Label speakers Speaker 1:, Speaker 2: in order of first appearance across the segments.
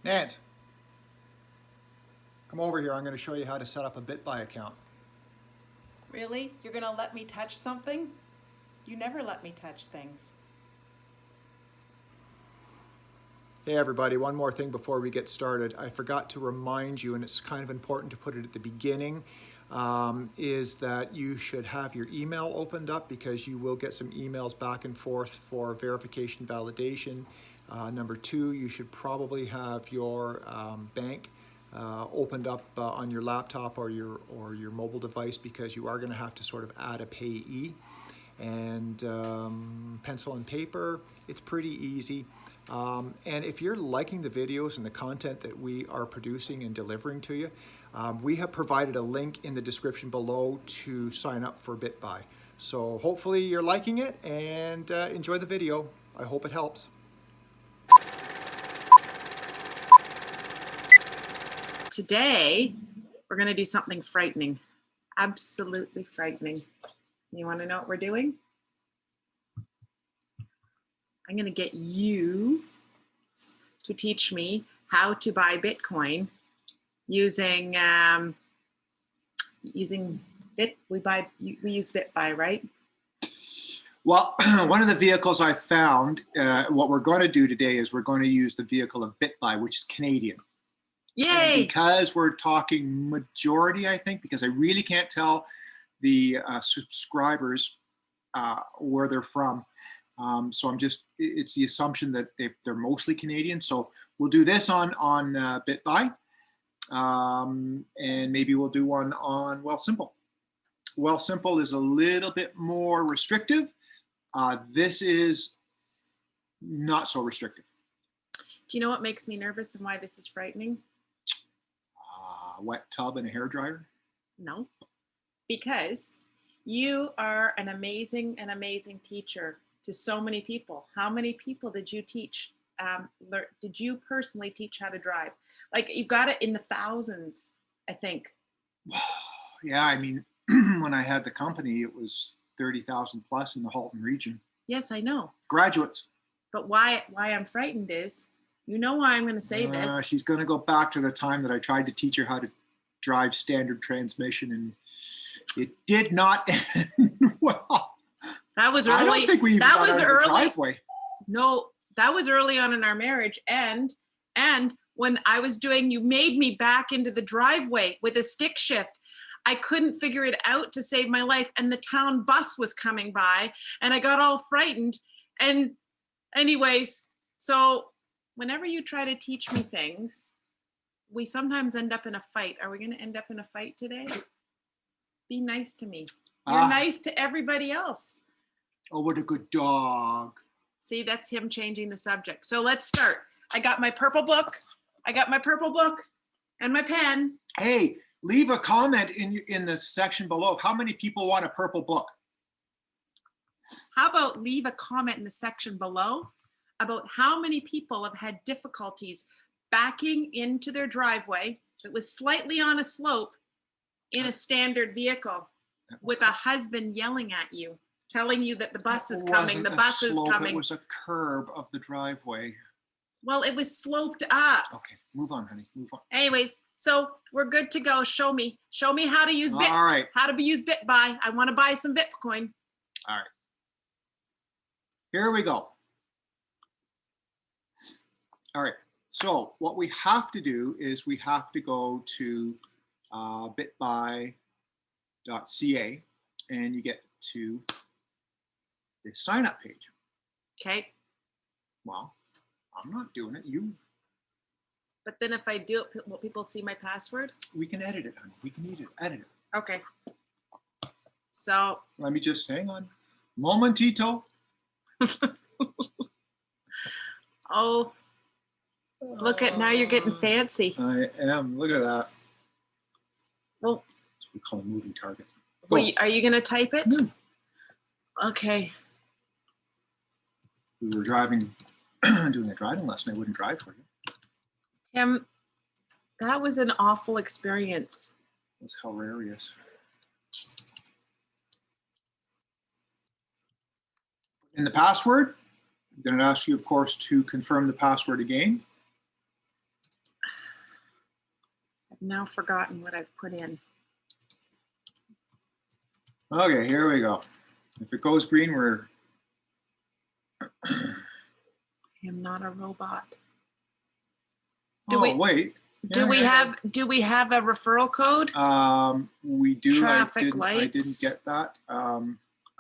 Speaker 1: Nance, come over here. I'm going to show you how to set up a BitBuy account.
Speaker 2: Really? You're going to let me touch something? You never let me touch things.
Speaker 1: Hey everybody, one more thing before we get started. I forgot to remind you, and it's kind of important to put it at the beginning, is that you should have your email opened up because you will get some emails back and forth for verification validation. Number two, you should probably have your bank opened up on your laptop or your mobile device, because you are going to have to sort of add a payee. And pencil and paper, it's pretty easy. And if you're liking the videos and the content that we are producing and delivering to you, we have provided a link in the description below to sign up for BitBuy. So hopefully you're liking it, and enjoy the video. I hope it helps.
Speaker 2: Today, we're going to do something frightening. Absolutely frightening. You want to know what we're doing? I'm going to get you to teach me how to buy Bitcoin using we use BitBuy, right?
Speaker 3: Well, one of the vehicles I found, what we're going to do today is we're going to use the vehicle of BitBuy, which is Canadian.
Speaker 2: Yay!
Speaker 3: And because we're talking majority, I think, because I really can't tell the subscribers where they're from. So it's the assumption that they're mostly Canadian. So we'll do this on BitBuy, and maybe we'll do one on WealthSimple. WealthSimple is a little bit more restrictive. This is not so restrictive.
Speaker 2: Do you know what makes me nervous and why this is frightening?
Speaker 3: Wet tub and a hairdryer?
Speaker 2: No, because you are an amazing teacher to so many people. How many people did you teach? Did you personally teach how to drive? Like, you got it in the thousands, I think.
Speaker 3: Yeah, I mean, when I had the company, it was 30,000 plus in the Halton region.
Speaker 2: Yes, I know.
Speaker 3: Graduates.
Speaker 2: But why I'm frightened is, you know why I'm going to say this.
Speaker 3: She's going to go back to the time that I tried to teach her how to drive standard transmission, and it did not end well.
Speaker 2: That was early.
Speaker 3: I don't think we even got out of the driveway.
Speaker 2: No, that was early on in our marriage. And when I was doing, you made me back into the driveway with a stick shift. I couldn't figure it out to save my life. And the town bus was coming by and I got all frightened. And anyways, so whenever you try to teach me things, we sometimes end up in a fight. Are we going to end up in a fight today? Be nice to me. You're nice to everybody else.
Speaker 3: Oh, what a good dog.
Speaker 2: See, that's him changing the subject. So let's start. I got my purple book. And my pen.
Speaker 3: Hey, leave a comment in the section below. How many people want a purple book?
Speaker 2: How about leave a comment in the section below about how many people have had difficulties backing into their driveway that was slightly on a slope in a standard vehicle with a husband yelling at you, telling you that the bus is coming, the bus is coming.
Speaker 3: It was a curb of the driveway.
Speaker 2: Well, it was sloped up.
Speaker 3: Okay, move on, honey, move on.
Speaker 2: Anyways, so we're good to go. Show me how to use
Speaker 3: All right.
Speaker 2: how to use BitBuy. I want to buy some Bitcoin.
Speaker 3: All right. Here we go. All right. So what we have to do is we have to go to bitbuy.ca, and you get to the sign up page.
Speaker 2: Okay.
Speaker 3: Well, I'm not doing it. You.
Speaker 2: But then if I do it, will people see my password?
Speaker 3: We can edit it, honey. We can edit it.
Speaker 2: Okay. So.
Speaker 3: Let me just hang on. Momentito.
Speaker 2: Oh. Look at, now you're getting fancy.
Speaker 3: I am. Look at that.
Speaker 2: Oh.
Speaker 3: We call a moving target.
Speaker 2: Are you going to type it?
Speaker 3: Mm.
Speaker 2: Okay.
Speaker 3: We were driving, doing a driving lesson. I wouldn't drive for you.
Speaker 2: Tim, that was an awful experience.
Speaker 3: It's hilarious. In the password, I'm going to ask you, of course, to confirm the password again.
Speaker 2: Now forgotten what I've put in.
Speaker 3: Okay, here we go. If it goes green, we're...
Speaker 2: I am not a robot.
Speaker 3: Wait.
Speaker 2: Do we have a referral code?
Speaker 3: We do.
Speaker 2: Traffic
Speaker 3: I didn't
Speaker 2: lights.
Speaker 3: get that.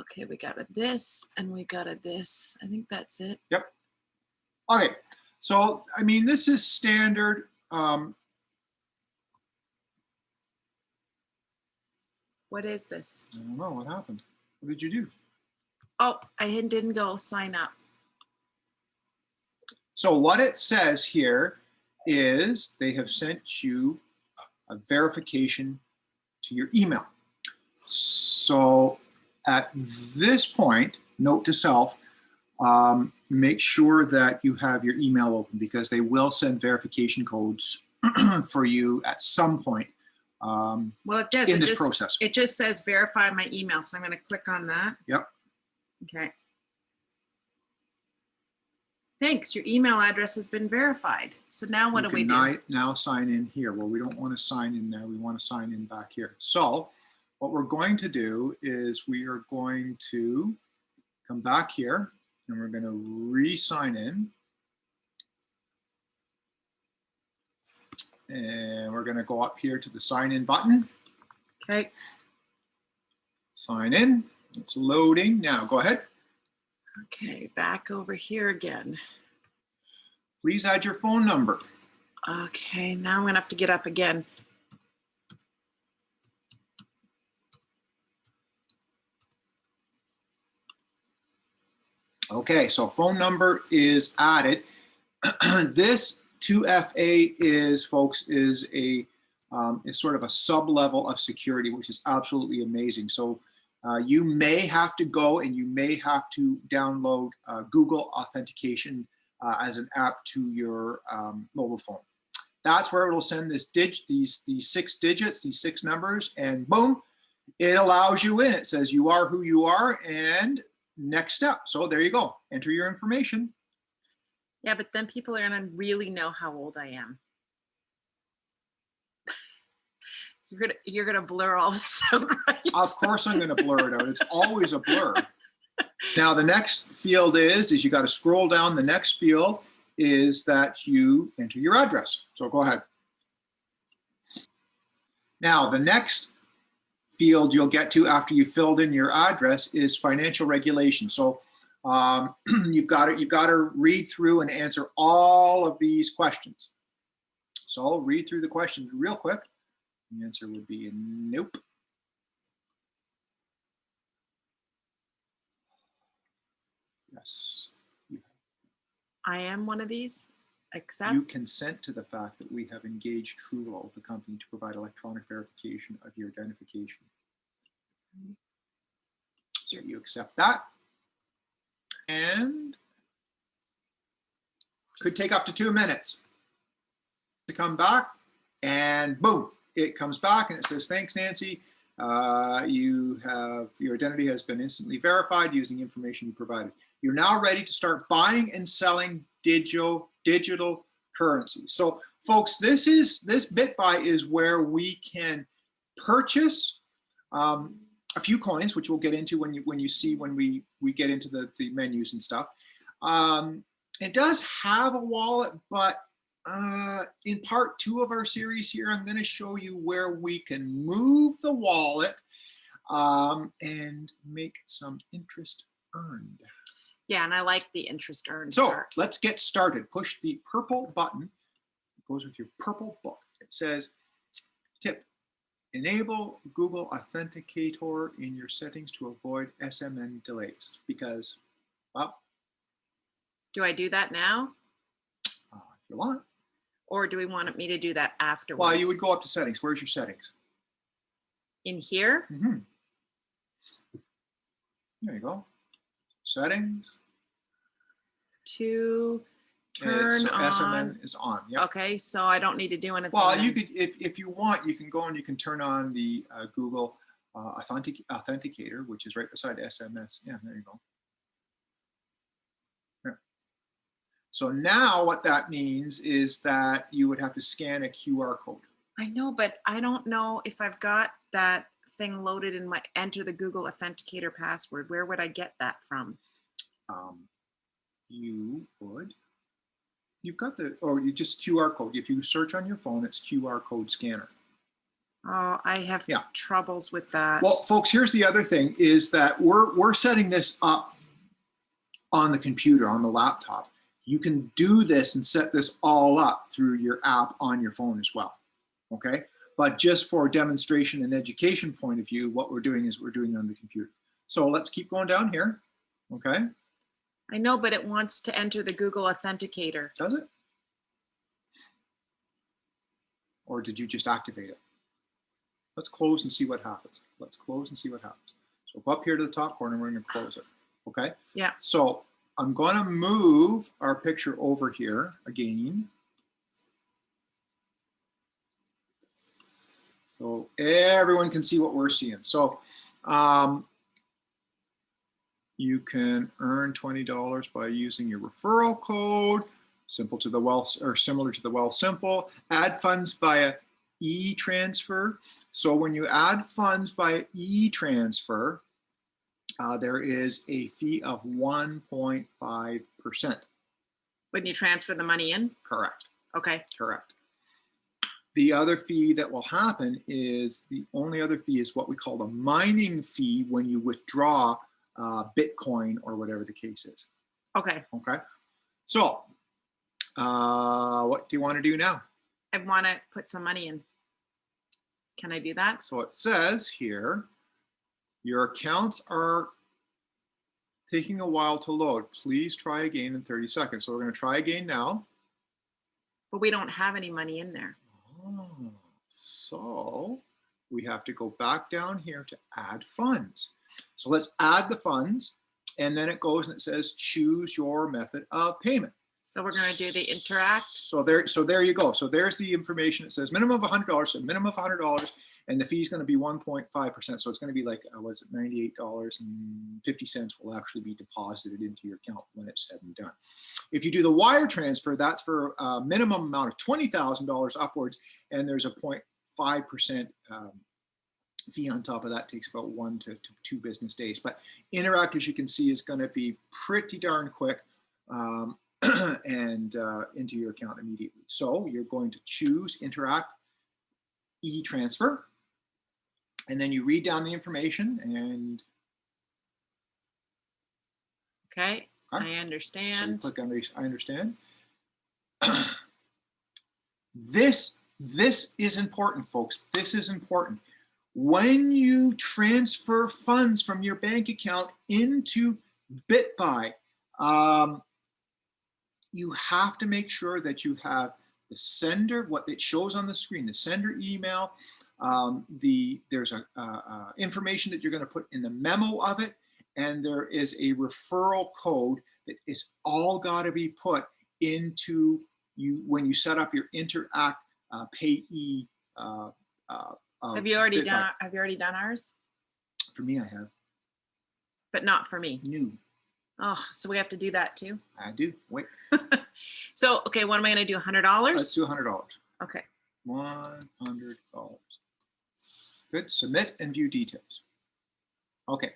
Speaker 2: Okay, we got a this and we got a this. I think that's it.
Speaker 3: Yep. Okay. So, I mean, this is standard.
Speaker 2: What is this?
Speaker 3: I don't know what happened. What did you do?
Speaker 2: Oh, I didn't go sign up.
Speaker 3: So what it says here is they have sent you a verification to your email. So at this point, note to self, make sure that you have your email open because they will send verification codes for you at some point
Speaker 2: Well, it does.
Speaker 3: in this process.
Speaker 2: It just says verify my email. So I'm going to click on that.
Speaker 3: Yep.
Speaker 2: Okay. Thanks. Your email address has been verified. So now what do we do?
Speaker 3: Now sign in here. Well, we don't want to sign in there. We want to sign in back here. So what we're going to do is we are going to come back here and we're going to re-sign in. And we're going to go up here to the sign in button.
Speaker 2: Okay.
Speaker 3: Sign in. It's loading. Now go ahead.
Speaker 2: Okay, back over here again.
Speaker 3: Please add your phone number.
Speaker 2: Okay, now I'm going to have to get up again.
Speaker 3: Okay, so phone number is added. This 2FA is, folks, is sort of a sub-level of security, which is absolutely amazing. So you may have to go and you may have to download Google Authentication as an app to your mobile phone. That's where it'll send these 6 digits, these 6 numbers, and boom, it allows you in. It says you are who you are, and next step. So there you go. Enter your information.
Speaker 2: Yeah, but then people are going to really know how old I am. You're gonna blur all this out, right?
Speaker 3: Of course I'm gonna blur it out. It's always a blur. Now the next field is you got to scroll down. The next field is that you enter your address. So go ahead. Now the next field you'll get to after you filled in your address is financial regulation. So you've got to read through and answer all of these questions. So read through the questions real quick. The answer would be nope. Yes.
Speaker 2: I am one of these. Accept.
Speaker 3: You consent to the fact that we have engaged TrueLaw, the company, to provide electronic verification of your identification. So you accept that. And could take up to 2 minutes to come back, and boom, it comes back and it says, thanks, Nancy. Your identity has been instantly verified using information you provided. You're now ready to start buying and selling digital currencies. So folks, this BitBuy is where we can purchase a few coins, which we'll get into when we get into the menus and stuff. It does have a wallet, but in part 2 of our series here, I'm going to show you where we can move the wallet and make some interest earned.
Speaker 2: Yeah, and I like the interest earned
Speaker 3: So
Speaker 2: part.
Speaker 3: let's get started. Push the purple button. It goes with your purple book. It says, tip, enable Google Authenticator in your settings to avoid SMN delays. Because, well,
Speaker 2: Do I do that now?
Speaker 3: if you want.
Speaker 2: Or do we want me to do that afterwards?
Speaker 3: Well, you would go up to settings. Where's your settings?
Speaker 2: In here?
Speaker 3: Mm-hmm. There you go. Settings.
Speaker 2: To turn
Speaker 3: so
Speaker 2: on.
Speaker 3: SMN is on. Yep.
Speaker 2: Okay, so I don't need to do anything.
Speaker 3: Well,
Speaker 2: then.
Speaker 3: you could, if you want, you can go and you can turn on the Google Authenticator, which is right beside SMS. Yeah, there you go. Yeah. So now what that means is that you would have to scan a QR code.
Speaker 2: I know, but I don't know if I've got that thing loaded in my enter the Google Authenticator password. Where would I get that from?
Speaker 3: You've got or you just QR code. If you search on your phone, it's QR code scanner.
Speaker 2: Oh, I have troubles with that.
Speaker 3: Well, folks, here's the other thing is that we're setting this up on the computer, on the laptop. You can do this and set this all up through your app on your phone as well, okay? But just for demonstration and education point of view, what we're doing is we're doing it on the computer. So let's keep going down here, okay?
Speaker 2: I know, but it wants to enter the Google Authenticator.
Speaker 3: Does it? Or did you just activate it? Let's close and see what happens. Let's close and see what happens. So go up here to the top corner, we're gonna close it, okay?
Speaker 2: Yeah.
Speaker 3: So I'm gonna move our picture over here again. So everyone can see what we're seeing. So you can earn $20 by using your referral code, similar to the WealthSimple. Add funds via e-transfer. So when you add funds via e-transfer, there is a fee of 1.5%.
Speaker 2: When you transfer the money in?
Speaker 3: Correct.
Speaker 2: Okay.
Speaker 3: Correct. The other fee that will happen is, the only other fee is what we call the mining fee when you withdraw Bitcoin or whatever the case is.
Speaker 2: Okay.
Speaker 3: Okay. So what do you want to do now?
Speaker 2: I want to put some money in. Can I do that?
Speaker 3: So it says here, your accounts are taking a while to load. Please try again in 30 seconds. So we're going to try again now.
Speaker 2: But we don't have any money in there.
Speaker 3: Oh, so we have to go back down here to add funds. So let's add the funds, and then it goes and it says choose your method of payment.
Speaker 2: So we're going to do the interact.
Speaker 3: So there you go. So there's the information. It says minimum of $100, so minimum of $100, and the fee is going to be 1.5%. So it's going to be like, was it $98.50 will actually be deposited into your account when it's said and done. If you do the wire transfer, that's for a minimum amount of $20,000 upwards, and there's a 0.5% fee on top of that. Takes about 1 to 2 business days. But interact, as you can see, is going to be pretty darn quick. And into your account immediately. So you're going to choose Interact e-transfer, and then you read down the information and
Speaker 2: okay. I understand.
Speaker 3: So you click on I understand. This is important, folks. This is important. When you transfer funds from your bank account into BitBuy, you have to make sure that you have the sender, what it shows on the screen, the sender email, there's information that you're going to put in the memo of it, and there is a referral code that is all got to be put into you when you set up your Interact payee.
Speaker 2: Have you already done ours?
Speaker 3: For me, I have.
Speaker 2: But not for me.
Speaker 3: No.
Speaker 2: Oh, so we have to do that too?
Speaker 3: I do. Wait.
Speaker 2: So, okay, what am I going to do? $100?
Speaker 3: Let's do $100.
Speaker 2: Okay.
Speaker 3: $100. Good. Submit and view details. Okay.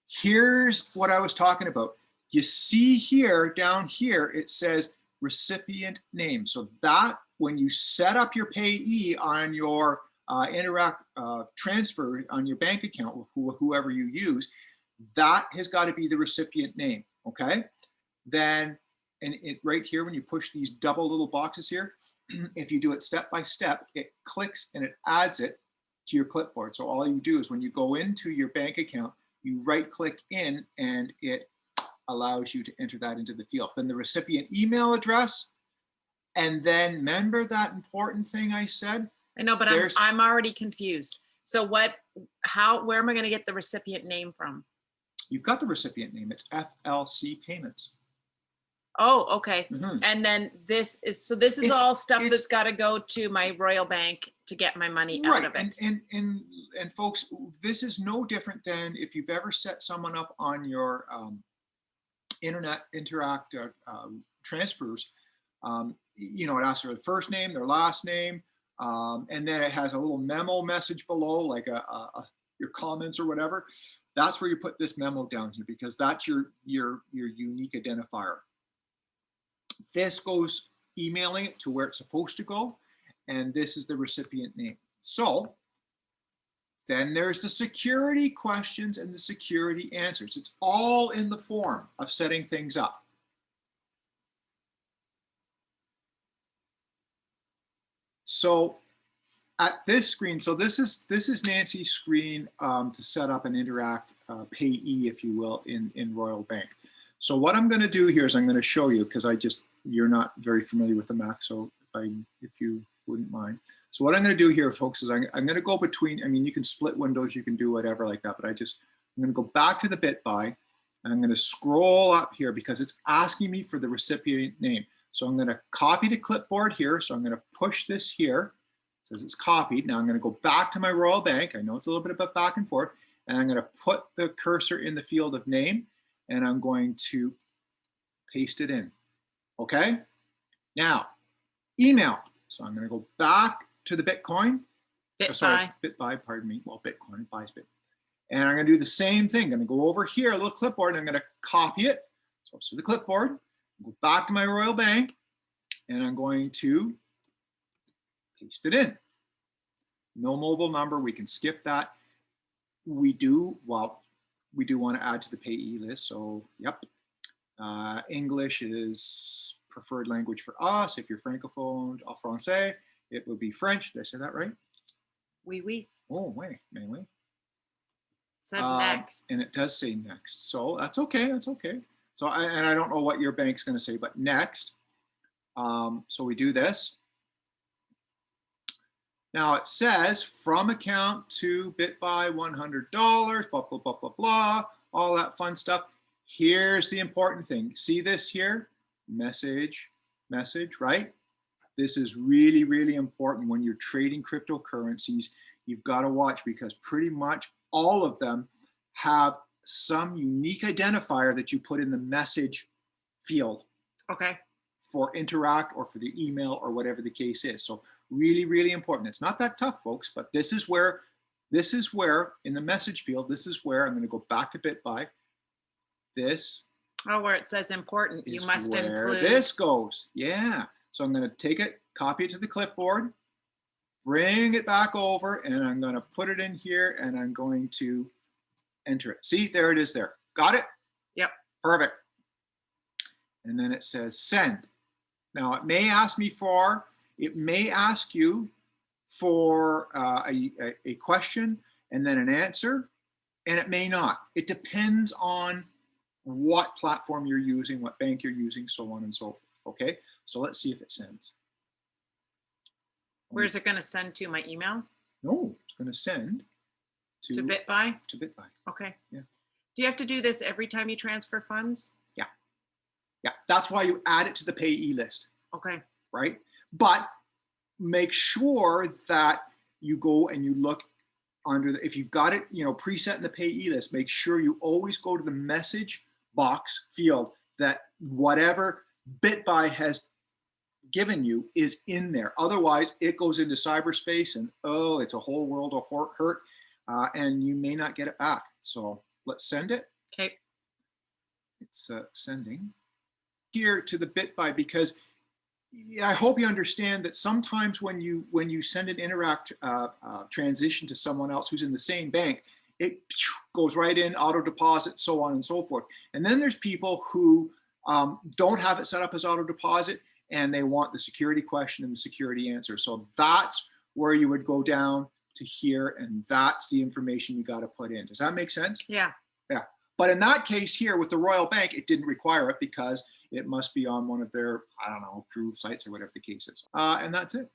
Speaker 3: Here's what I was talking about. You see here, down here, it says recipient name. So that when you set up your payee on your Interact transfer on your bank account, whoever you use, that has got to be the recipient name, okay? Then, and it right here, when you push these double little boxes here, if you do it step by step, it clicks and it adds it to your clipboard. So all you do is when you go into your bank account, you right click in and it allows you to enter that into the field. Then the recipient email address, and then remember that important thing I said?
Speaker 2: I know, but I'm already confused. So where am I going to get the recipient name from?
Speaker 3: You've got the recipient name. It's FLC Payments.
Speaker 2: Oh, okay.
Speaker 3: Mm-hmm.
Speaker 2: And then this is all stuff that's got to go to my Royal Bank to get my money out of it.
Speaker 3: And folks, this is no different than if you've ever set someone up on your internet Interact transfers. You know, it asks for their first name, their last name, And then it has a little memo message below, like your comments or whatever. That's where you put this memo down here, because that's your unique identifier. This goes emailing it to where it's supposed to go, and this is the recipient name. So then there's the security questions and the security answers. It's all in the form of setting things up. So at this screen, so this is Nancy's screen to set up an Interact payee, if you will, in Royal Bank. So what I'm going to do here is I'm going to show you, because you're not very familiar with the Mac, so if you wouldn't mind. So what I'm going to do here, folks, is I'm going to go between, I mean, you can split windows, you can do whatever like that, but I'm going to go back to the BitBuy, and I'm going to scroll up here because it's asking me for the recipient name. So I'm going to copy the clipboard here. So I'm going to push this here. It says it's copied. Now I'm going to go back to my Royal Bank. I know it's a little bit of back and forth, and I'm going to put the cursor in the field of name, and I'm going to paste it in. Okay. Now, email. So I'm going to go back to the Bitcoin. BitBuy, pardon me. Well, Bitcoin, buys Bit. And I'm going to do the same thing. I'm going to go over here, a little clipboard, and I'm going to copy it. So the clipboard, go back to my Royal Bank, and I'm going to paste it in. No mobile number, we can skip that. We do want to add to the payee list, so yep. English is preferred language for us. If you're francophone, en français, it would be French. Did I say that right?
Speaker 2: Oui, oui.
Speaker 3: Oh, wait, may we?
Speaker 2: Said next.
Speaker 3: And it does say next, so that's okay, that's okay. So, I don't know what your bank's going to say, but next. So we do this. Now it says from account to BitBuy $100, blah, blah, blah, blah, blah, all that fun stuff. Here's the important thing. See this here? Message, right? This is really, really important when you're trading cryptocurrencies. You've got to watch, because pretty much all of them have some unique identifier that you put in the message field. Okay. For Interact or for the email or whatever the case is. So really, really important. It's not that tough, folks, but this is where in the message field, this is where I'm going to go back to BitBuy. This.
Speaker 2: Oh, where it says important, you must include.
Speaker 3: This goes. Yeah. So I'm going to take it, copy it to the clipboard, bring it back over, and I'm going to put it in here, and I'm going to enter it. See, there it is there. Got it?
Speaker 2: Yep.
Speaker 3: Perfect. And then it says send. Now it may ask you for a question and then an answer, and it may not. It depends on what platform you're using, what bank you're using, so on and so forth. Okay, so let's see if it sends.
Speaker 2: Where's it going to send to? My email?
Speaker 3: No, it's going to send
Speaker 2: to BitBuy?
Speaker 3: To BitBuy.
Speaker 2: Okay.
Speaker 3: Yeah.
Speaker 2: Do you have to do this every time you transfer funds?
Speaker 3: Yeah. Yeah. That's why you add it to the payee list.
Speaker 2: Okay.
Speaker 3: Right? But make sure that you go and you look under if you've got it, preset in the payee list, make sure you always go to the message box field that whatever BitBuy has given you is in there. Otherwise, it goes into cyberspace, and it's a whole world of hurt, and you may not get it back. So let's send it.
Speaker 2: Okay.
Speaker 3: It's sending here to the BitBuy, because I hope you understand that sometimes when you send an Interact transition to someone else who's in the same bank, it goes right in, auto deposit, so on and so forth. And then there's people who don't have it set up as auto deposit, and they want the security question and the security answer. So that's where you would go down to here, and that's the information you got to put in. Does that make sense?
Speaker 2: Yeah.
Speaker 3: Yeah. But in that case here with the Royal Bank, it didn't require it because it must be on one of their, approved sites or whatever the case is. And that's it.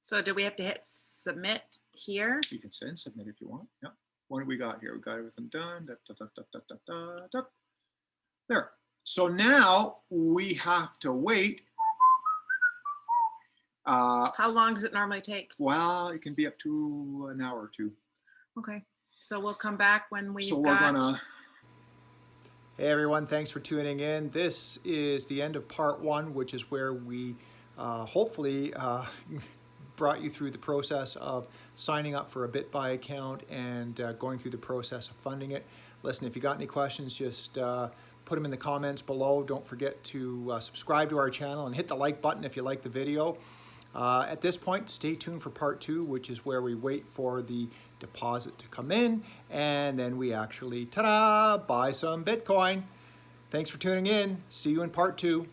Speaker 2: So do we have to hit submit here?
Speaker 3: You can send submit if you want. Yeah. What do we got here? We got everything done. There. So now we have to wait.
Speaker 2: How long does it normally take?
Speaker 3: Well, it can be up to an hour or two.
Speaker 2: Okay. So we'll come back when we've
Speaker 1: Hey everyone, thanks for tuning in. This is the end of part one, which is where we hopefully brought you through the process of signing up for a BitBuy account and going through the process of funding it. Listen, if you got any questions, just put them in the comments below. Don't forget to subscribe to our channel and hit the like button if you like the video. At this point, stay tuned for part 2, which is where we wait for the deposit to come in, and then we actually, ta-da, buy some Bitcoin. Thanks for tuning in. See you in part 2.